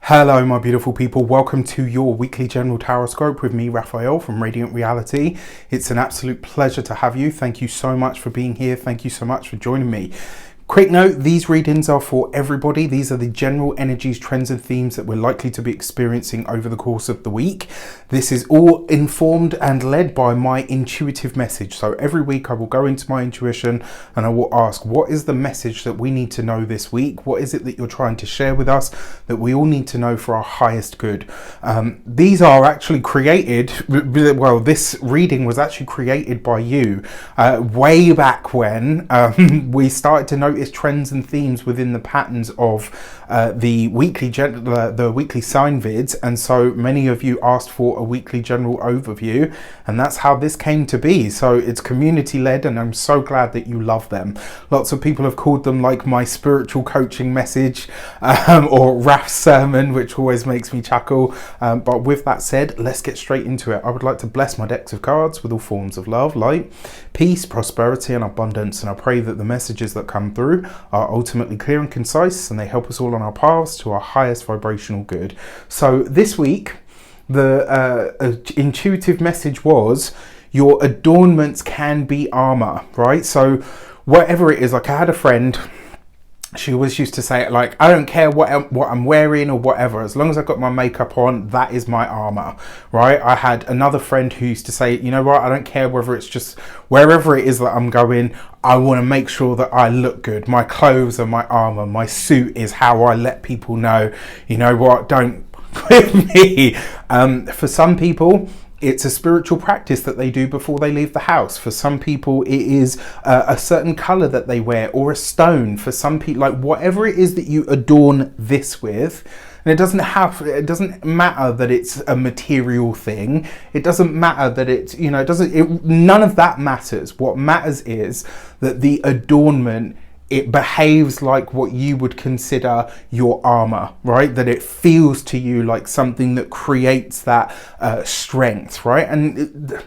Hello my beautiful people, welcome to your weekly general tarot with me, Raphael from Reydiant Reality. It's an absolute pleasure to have you. Thank you so much for being here. Thank you so much for joining me. Quick note, these readings are for everybody. These are the general energies, trends and themes that we're likely to be experiencing over the course of the week. This is all informed and led by my intuitive message. So every week I will go into my intuition and I will ask, what is the message that we need to know this week? What is it that you're trying to share with us that we all need to know for our highest good? These are actually created, well, this reading was actually created by you way back when we started to notice trends and themes within the patterns of the weekly sign vids, and so many of you asked for a weekly general overview, and that's how this came to be. So it's community led, and I'm so glad that you love them. Lots of people have called them like my spiritual coaching message or Raph's sermon, which always makes me chuckle. But with that said, let's get straight into it. I would like to bless my decks of cards with all forms of love, light, peace, prosperity and abundance, and I pray that the messages that come through are ultimately clear and concise, and they help us all on our paths to our highest vibrational good. So this week the intuitive message was, your adornments can be armor, right? So whatever it is, like I had a friend, she always used to say it like, I don't care what I'm wearing or whatever, as long as I've got my makeup on, that is my armor, right? I had another friend who used to say, you know what, I don't care whether it's just wherever it is that I'm going, I want to make sure that I look good. My clothes are my armor. My suit is how I let people know, you know what, don't with me. For some people, it's a spiritual practice that they do before they leave the house. For some people, it is a certain color that they wear, or a stone. For some people, like whatever it is that you adorn this with, and it doesn't matter that it's a material thing. It doesn't matter that it's, you know, none of that matters. What matters is that the adornment, it behaves like what you would consider your armor, right? That it feels to you like something that creates that strength, right? And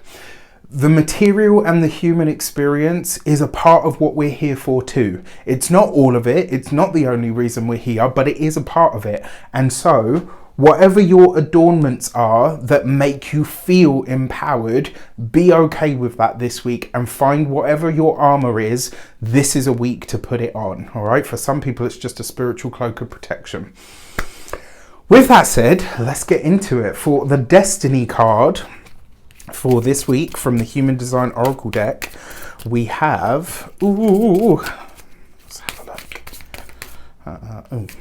the material and the human experience is a part of what we're here for too. It's not all of it. It's not the only reason we're here, but it is a part of it. And so whatever your adornments are that make you feel empowered, be okay with that this week and find whatever your armor is. This is a week to put it on, all right? For some people, it's just a spiritual cloak of protection. With that said, let's get into it. For the Destiny card for this week from the Human Design Oracle deck, we have, let's have a look.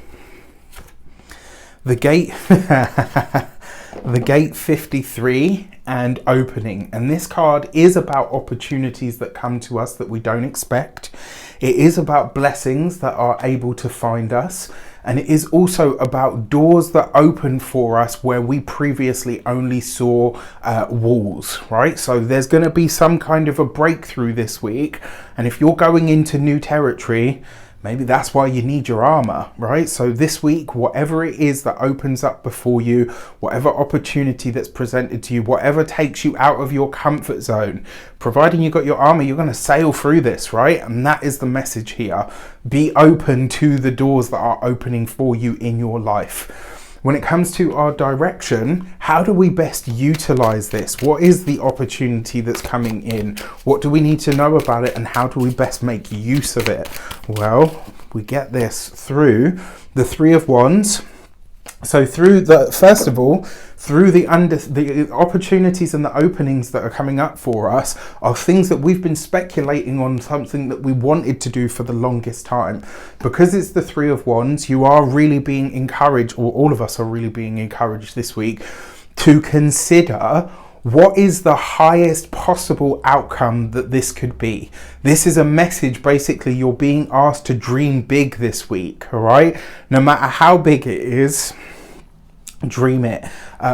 The gate, the gate 53 and opening. And this card is about opportunities that come to us that we don't expect. It is about blessings that are able to find us. And it is also about doors that open for us where we previously only saw walls, right? So there's going to be some kind of a breakthrough this week. And if you're going into new territory, maybe that's why you need your armor, right? So this week, whatever it is that opens up before you, whatever opportunity that's presented to you, whatever takes you out of your comfort zone, providing you got your armor, you're going to sail through this, right? And that is the message here. Be open to the doors that are opening for you in your life. When it comes to our direction, how do we best utilize this? What is the opportunity that's coming in? What do we need to know about it, and how do we best make use of it? Well, we get this through the Three of Wands. So through the, first of all, through the opportunities and the openings that are coming up for us are things that we've been speculating on, something that we wanted to do for the longest time. Because it's the Three of Wands, you are really being encouraged, or all of us are really being encouraged this week, to consider what is the highest possible outcome that this could be. This is a message, basically, you're being asked to dream big this week, all right? No matter how big it is, dream it.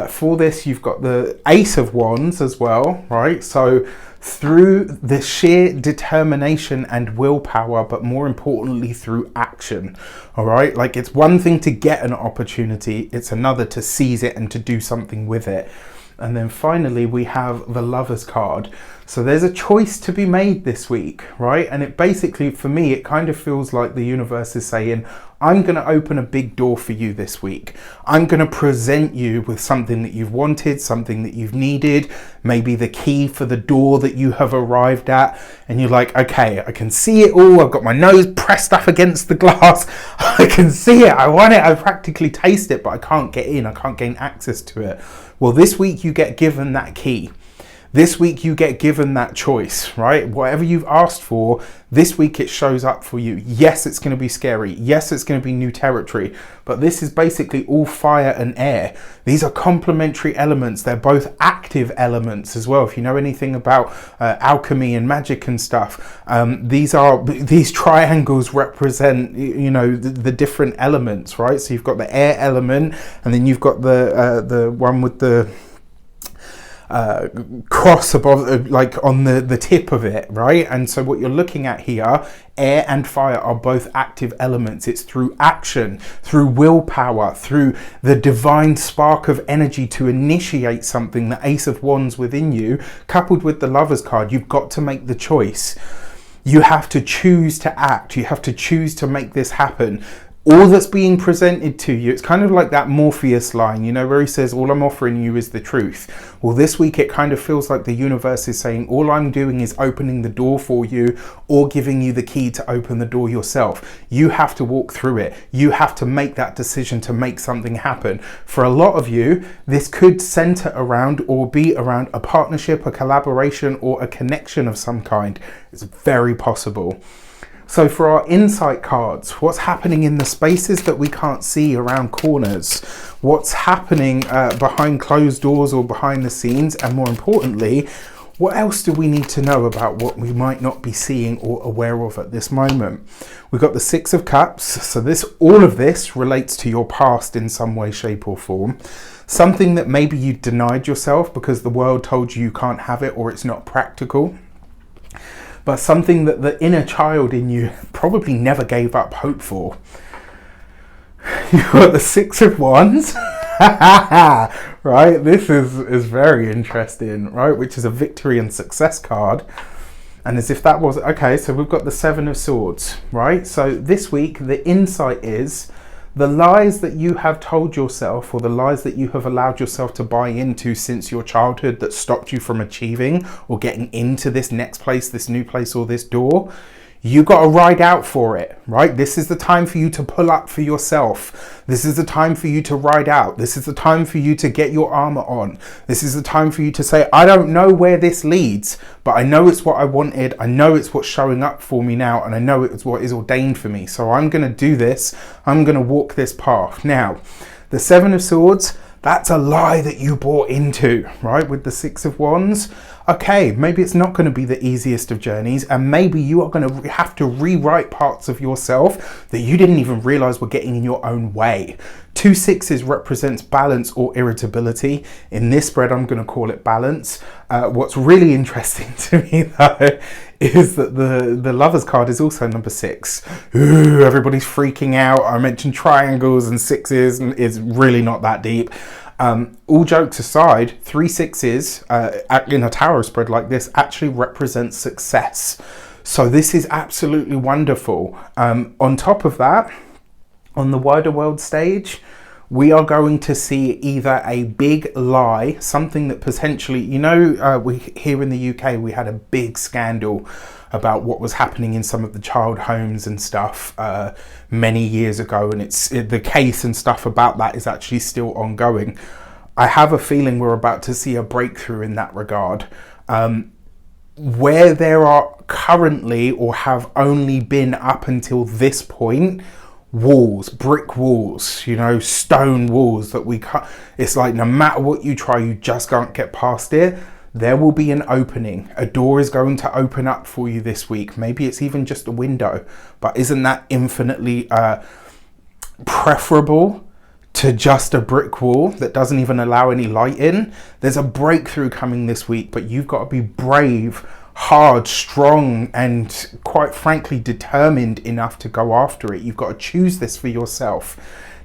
For this, you've got the Ace of Wands as well, right? So through the sheer determination and willpower, but more importantly through action, all right? Like, it's one thing to get an opportunity, it's another to seize it and to do something with it. And then finally, we have the Lovers card. So there's a choice to be made this week, right? And it basically, for me, it kind of feels like the universe is saying, I'm going to open a big door for you this week. I'm going to present you with something that you've wanted, something that you've needed, maybe the key for the door that you have arrived at. And you're like, okay, I can see it all. I've got my nose pressed up against the glass. I can see it. I want it. I practically taste it, but I can't get in. I can't gain access to it. Well, this week you get given that key. This week you get given that choice, right? Whatever you've asked for, this week it shows up for you. Yes, it's going to be scary. Yes, it's going to be new territory, but this is basically all fire and air. These are complementary elements. They're both active elements as well. If you know anything about alchemy and magic and stuff, these triangles represent, you know, the different elements, right? So you've got the air element, and then you've got the one with the cross above, like on the tip of it, right? And so what you're looking at here, air and fire are both active elements. It's through action, through willpower, through the divine spark of energy to initiate something, the Ace of Wands within you, coupled with the Lover's card. You've got to make the choice. You have to choose to act. You have to choose to make this happen. All that's being presented to you, it's kind of like that Morpheus line, you know, where he says, all I'm offering you is the truth. Well, this week it kind of feels like the universe is saying, all I'm doing is opening the door for you, or giving you the key to open the door yourself. You have to walk through it. You have to make that decision to make something happen. For a lot of you, this could center around or be around a partnership, a collaboration, or a connection of some kind. It's very possible. So for our insight cards, what's happening in the spaces that we can't see around corners? What's happening behind closed doors or behind the scenes? And more importantly, what else do we need to know about what we might not be seeing or aware of at this moment? We've got the Six of Cups. So all of this relates to your past in some way, shape or form. Something that maybe you denied yourself because the world told you can't have it or it's not practical. But something that the inner child in you probably never gave up hope for. You've got the Six of Wands, right? This is very interesting, right? Which is a victory and success card. And as if that was, okay, so we've got the Seven of Swords, right? So this week, the insight is the lies that you have told yourself, or the lies that you have allowed yourself to buy into since your childhood that stopped you from achieving or getting into this next place, this new place, or this door. You got to ride out for it, right? This is the time for you to pull up for yourself. This is the time for you to ride out. This is the time for you to get your armor on. This is the time for you to say, I don't know where this leads, but I know it's what I wanted. I know it's what's showing up for me now, and I know it's what is ordained for me. So I'm going to do this. I'm going to walk this path. Now, the Seven of Swords, that's a lie that you bought into, right? With the Six of Wands. Okay, maybe it's not going to be the easiest of journeys, and maybe you are going to have to rewrite parts of yourself that you didn't even realize were getting in your own way. Two sixes represents balance or irritability. In this spread, I'm going to call it balance. What's really interesting to me, though, is that the Lover's card is also number 6. Ooh, everybody's freaking out. I mentioned triangles and sixes, and it's really not that deep. All jokes aside, 3 sixes in a tarot spread like this actually represents success. So this is absolutely wonderful. On top of that, on the wider world stage, we are going to see either a big lie, something that potentially, you know, we here in the UK, we had a big scandal about what was happening in some of the child homes and stuff many years ago, and the case and stuff about that is actually still ongoing. I have a feeling we're about to see a breakthrough in that regard. Where there are currently, or have only been up until this point, walls, brick walls, you know, stone walls that we cut. It's like no matter what you try, you just can't get past it. There will be an opening. A door is going to open up for you this week. Maybe it's even just a window, but isn't that infinitely preferable to just a brick wall that doesn't even allow any light in? There's a breakthrough coming this week, but you've got to be brave, hard, strong, and quite frankly determined enough to go after it. You've got to choose this for yourself.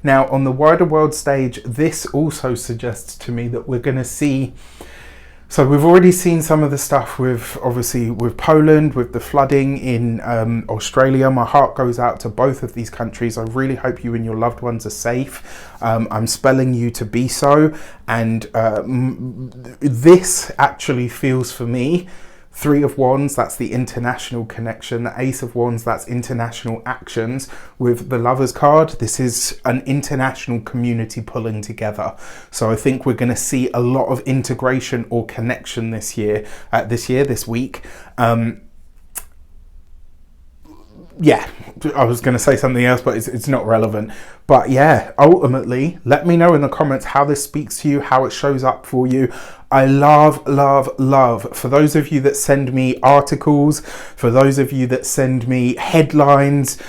Now, on the wider world stage, this also suggests to me that we're going to see So we've already seen some of the stuff with, obviously, with Poland, with the flooding in Australia. My heart goes out to both of these countries. I really hope you and your loved ones are safe. I'm spelling you to be so. And this actually feels for me, Three of Wands, that's the international connection. The Ace of Wands, that's international actions. With the Lovers card, this is an international community pulling together. So I think we're going to see a lot of integration or connection this week. Yeah, I was going to say something else, but it's not relevant. But yeah, ultimately, let me know in the comments how this speaks to you, how it shows up for you. I love, love, love. For those of you that send me articles, for those of you that send me headlines,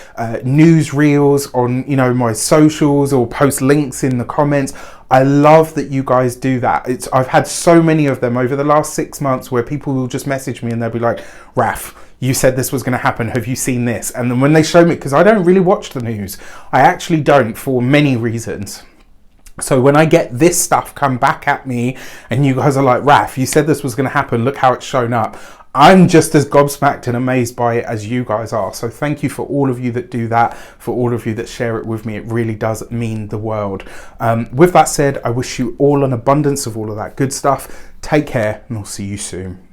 news reels on, you know, my socials, or post links in the comments, I love that you guys do that. I've had so many of them over the last 6 months where people will just message me and they'll be like, Raf, you said this was going to happen. Have you seen this? And then when they show me, because I don't really watch the news, I actually don't, for many reasons. So when I get this stuff come back at me and you guys are like, Raf, you said this was going to happen, look how it's shown up, I'm just as gobsmacked and amazed by it as you guys are. So thank you for all of you that do that, for all of you that share it with me. It really does mean the world. With that said, I wish you all an abundance of all of that good stuff. Take care, and I'll see you soon.